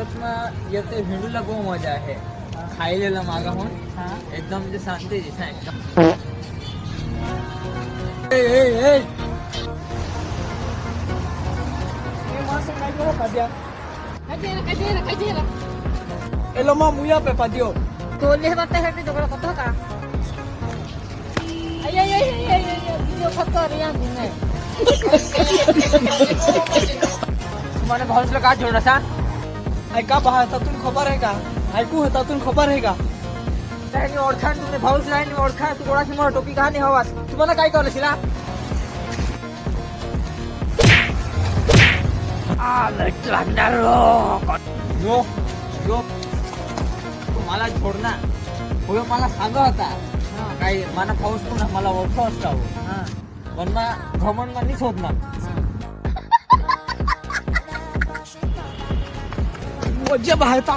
पाऊसમાં येते हिंडूला બહુ મજા आहे ખાઈ લેલા માગા હું एकदम जे शांती दिसा एकदम ए ए ए ये मासे काय करो पाद्या Kajera. एलो मा मुया पे पादियो Tulis mata hati tu kalau kotor kah? Ay, video kotor yang ini. तुम्हाला भाऊसला का जोडासा ऐका भारतातून खबर आहे का ऐकू हातातून खबर आहे का त्याने ओळखा तुम्ही भाऊस नाही ओळखा तू कोणाची मला टोपी का नाही हवा तुम्हाला काय कळलं शिला लागणार यो यो तुम्हाला छोडणार हो मला सांगा होता काही मला पाऊस पण मला ओळख असता पण मग घमंड मानीच होत ना मजा भारता